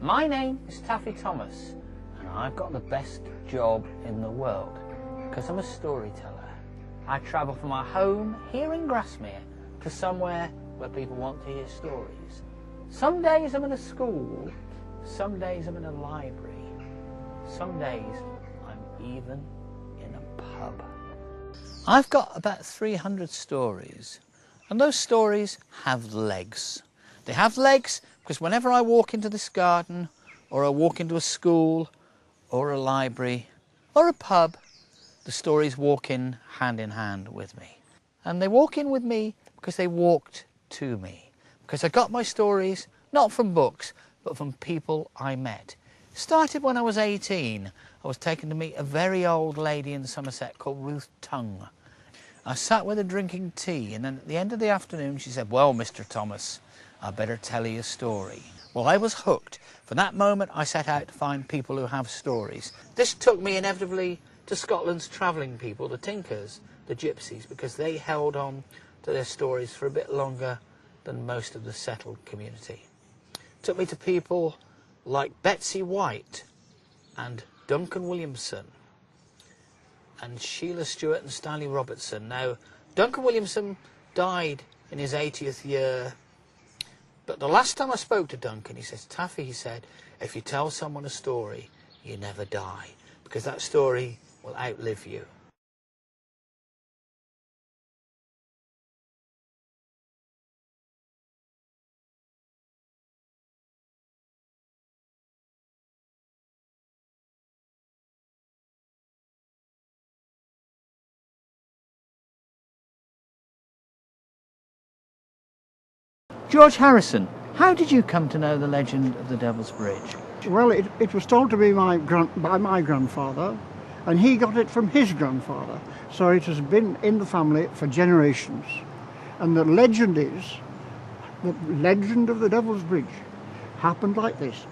My name is Taffy Thomas, and I've got the best job in the world because I'm a storyteller. I travel from my home here in Grasmere to somewhere where people want to hear stories. Some days I'm in a school, some days I'm in a library, some days I'm even in a pub. I've got about 300 stories, and those stories have legs. They have legs because whenever I walk into this garden, or I walk into a school, or a library, or a pub, the stories walk in hand with me. And they walk in with me because they walked to me. Because I got my stories, not from books, but from people I met. It started when I was 18. I was taken to meet a very old lady in Somerset called Ruth Tongue. I sat with her drinking tea, and then at the end of the afternoon she said, "Well, Mr. Thomas, I better tell you a story." Well, I was hooked. From that moment I set out to find people who have stories. This took me inevitably to Scotland's travelling people, the Tinkers, the Gypsies, because they held on to their stories for a bit longer than most of the settled community. It took me to people like Betsy White and Duncan Williamson and Sheila Stewart and Stanley Robertson. Now, Duncan Williamson died in his 80th year, but the last time I spoke to Duncan, he says, "Taffy," he said, "if you tell someone a story, you never die, because that story will outlive you." George Harrison, how did you come to know the legend of the Devil's Bridge? Well, it was told to me by my grandfather, and he got it from his grandfather. So it has been in the family for generations. And the legend is, the legend of the Devil's Bridge happened like this.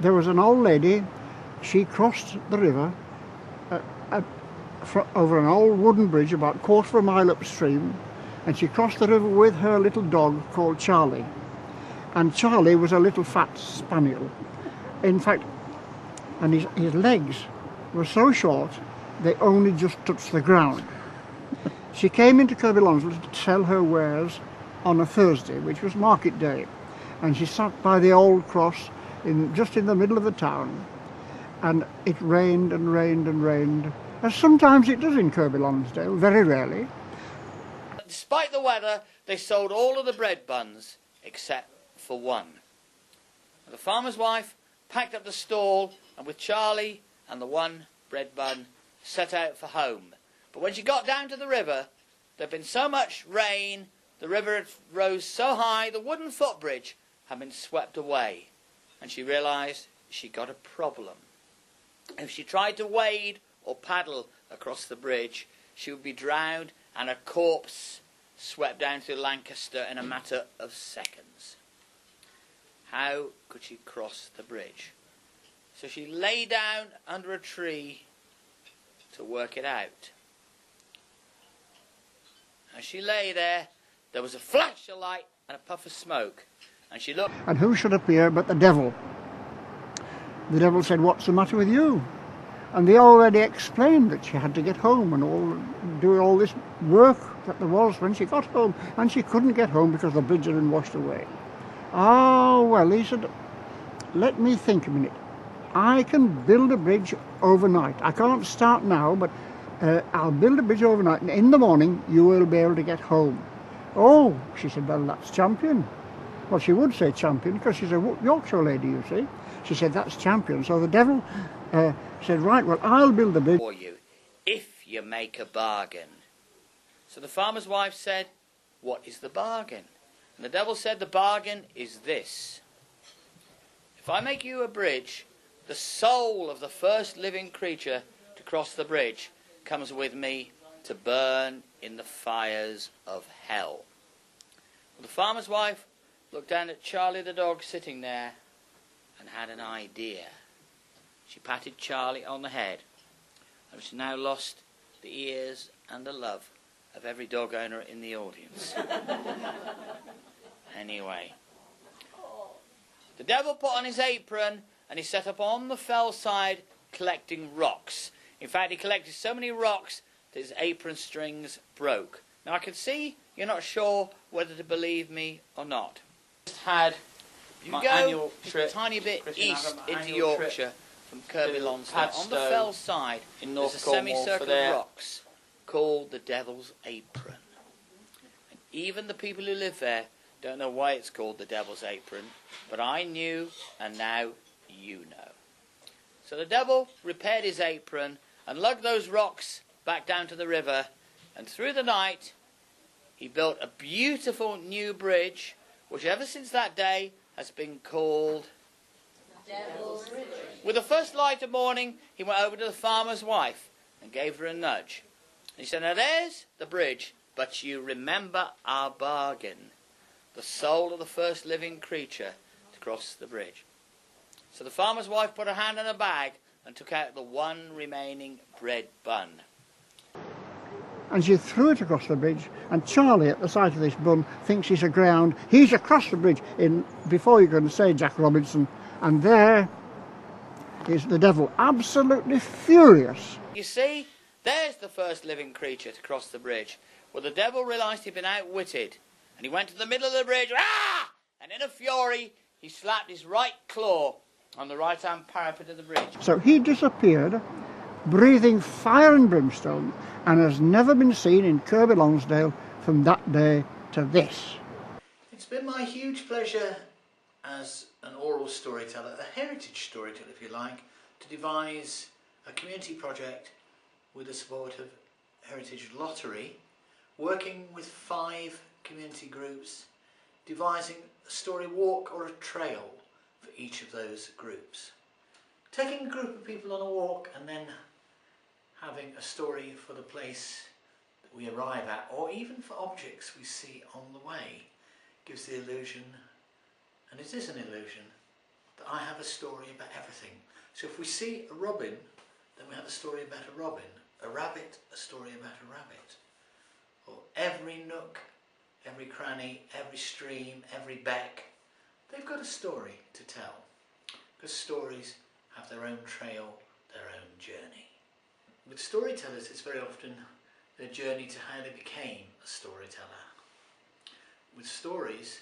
There was an old lady, she crossed the river over an old wooden bridge about a quarter of a mile upstream, and she crossed the river with her little dog called Charlie. And Charlie was a little fat spaniel. In fact, and his legs were so short, they only just touched the ground. She came into Kirby Lonsdale to sell her wares on a Thursday, which was market day. And she sat by the old cross just in the middle of the town. And it rained and rained and rained, as sometimes it does in Kirby Lonsdale, very rarely. Despite the weather, they sold all of the bread buns except for one. The farmer's wife packed up the stall and with Charlie and the one bread bun set out for home. But when she got down to the river, there had been so much rain, the river had rose so high, the wooden footbridge had been swept away. And she realised she got a problem. If she tried to wade or paddle across the bridge, she would be drowned and her corpse swept down through Lancaster in a matter of seconds. How could she cross the bridge? So she lay down under a tree to work it out. As she lay there was a flash of light and a puff of smoke, and she looked. And who should appear but the devil? The devil said, "What's the matter with you?" And they already explained that she had to get home and do all this work that there was when she got home, and she couldn't get home because the bridge had been washed away. Oh, well, he said, "Let me think a minute. I can build a bridge overnight. I can't start now, but I'll build a bridge overnight, and in the morning you will be able to get home." Oh, she said, "Well, that's champion." Well, she would say champion because she's a Yorkshire lady, you see. She said, "That's champion." So the devil said, "Right, well, I'll build the bridge for you if you make a bargain." So the farmer's wife said, "What is the bargain?" And the devil said, "The bargain is this. If I make you a bridge, the soul of the first living creature to cross the bridge comes with me to burn in the fires of hell." Well, the farmer's wife looked down at Charlie the dog sitting there and had an idea. She patted Charlie on the head, and she now lost the ears and the love of every dog owner in the audience. Anyway, The devil put on his apron and he set up on the fell side collecting rocks. In fact, he collected so many rocks that his apron strings broke. Now I can see you're not sure whether to believe me or not. Just had you go annual trip, a tiny bit east into Yorkshire from Kirby Lonsdale. On the fell side in North there's a semicircle of rocks called the Devil's Apron. And even the people who live there don't know why it's called the Devil's Apron, but I knew, and now you know. So the devil repaired his apron and lugged those rocks back down to the river, and through the night he built a beautiful new bridge, which ever since that day has been called the Devil's Bridge. With the first light of morning, he went over to the farmer's wife and gave her a nudge. And he said, "Now there's the bridge, but you remember our bargain. The soul of the first living creature to cross the bridge." So the farmer's wife put her hand in her bag and took out the one remaining bread bun. And she threw it across the bridge, and Charlie at the sight of this bun thinks he's aground. He's across the bridge before you can say Jack Robinson, and there is the devil, absolutely furious. You see, there's the first living creature to cross the bridge. Well, the devil realised he'd been outwitted, and he went to the middle of the bridge, and in a fury he slapped his right claw on the right-hand parapet of the bridge. So he disappeared, breathing fire and brimstone, and has never been seen in Kirby Lonsdale from that day to this. It's been my huge pleasure as an oral storyteller, a heritage storyteller if you like, to devise a community project with the support of Heritage Lottery, working with 5 community groups, devising a story walk or a trail for each of those groups. Taking a group of people on a walk and then having a story for the place that we arrive at, or even for objects we see on the way, gives the illusion, and it is an illusion, that I have a story about everything. So if we see a robin, then we have a story about a robin. A rabbit, a story about a rabbit. Or every nook, every cranny, every stream, every beck, they've got a story to tell. Because stories have their own trail, their own journey. With storytellers, it's very often their journey to how they became a storyteller. With stories,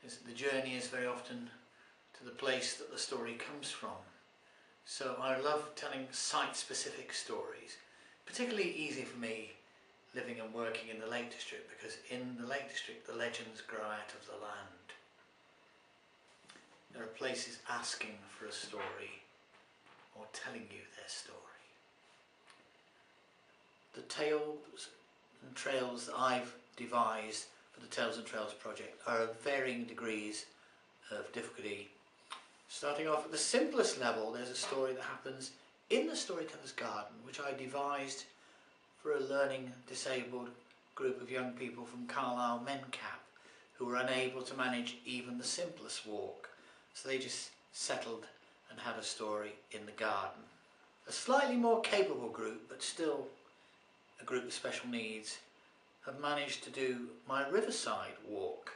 the journey is very often to the place that the story comes from. So I love telling site-specific stories. Particularly easy for me living and working in the Lake District, because in the Lake District the legends grow out of the land. There are places asking for a story or telling you their story. The tales and trails that I've devised for the Tales and Trails project are of varying degrees of difficulty. Starting off at the simplest level, there's a story that happens in the Storyteller's Garden, which I devised for a learning disabled group of young people from Carlisle Mencap who were unable to manage even the simplest walk. So they just settled and had a story in the garden. A slightly more capable group, but still a group with special needs, have managed to do my riverside walk.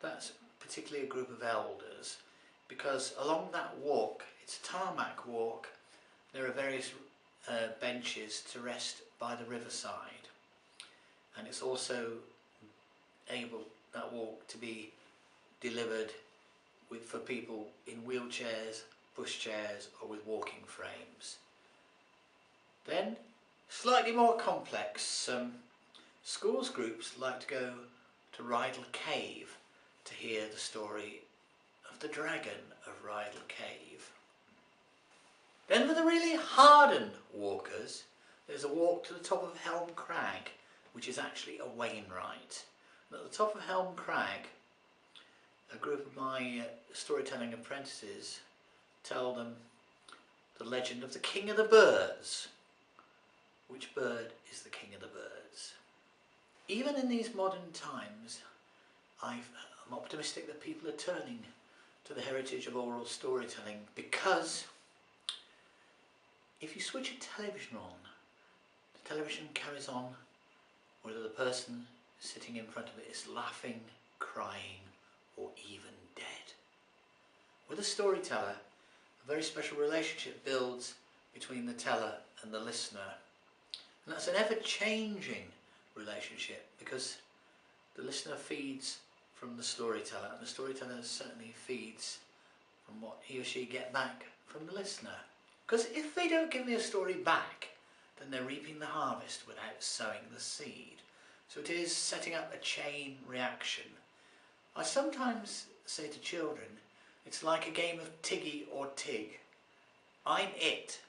That's particularly a group of elders, because along that walk, it's a tarmac walk, there are various benches to rest by the riverside, and it's also able, that walk, to be delivered for people in wheelchairs, pushchairs or with walking frames. Then, slightly more complex, schools groups like to go to Rydal Cave to hear the story of the dragon of Rydal Cave. Then for the really hardened walkers, there's a walk to the top of Helm Crag, which is actually a Wainwright. And at the top of Helm Crag, a group of my storytelling apprentices tell them the legend of the King of the Birds. Which bird is the King of the Birds? Even in these modern times, I'm optimistic that people are turning to the heritage of oral storytelling, because if you switch a television on, the television carries on whether the person sitting in front of it is laughing, crying or even dead. With a storyteller, a very special relationship builds between the teller and the listener. And that's an ever-changing relationship, because the listener feeds from the storyteller, and the storyteller certainly feeds from what he or she get back from the listener. Because if they don't give me a story back, then they're reaping the harvest without sowing the seed. So it is setting up a chain reaction. I sometimes say to children, it's like a game of Tiggy or Tig. I'm it,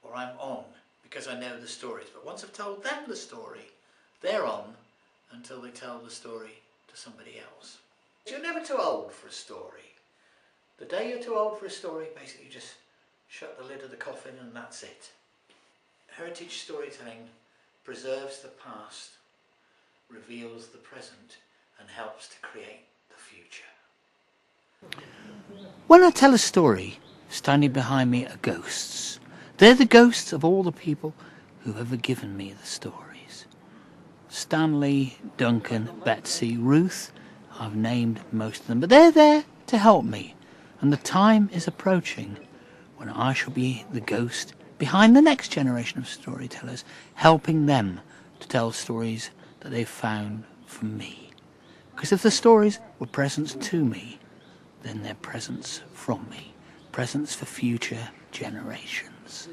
or I'm on, because I know the stories. But once I've told them the story, they're on until they tell the story to somebody else. You're never too old for a story. The day you're too old for a story, basically you just shut the lid of the coffin and that's it. Heritage storytelling preserves the past, reveals the present, and helps to create the future. When I tell a story, standing behind me are ghosts. They're the ghosts of all the people who've ever given me the stories. Stanley, Duncan, Betsy, Ruth, I've named most of them, but they're there to help me. And the time is approaching when I shall be the ghost behind the next generation of storytellers, helping them to tell stories that they've found from me. Because if the stories were presents to me, then they're presents from me, presents for future generations.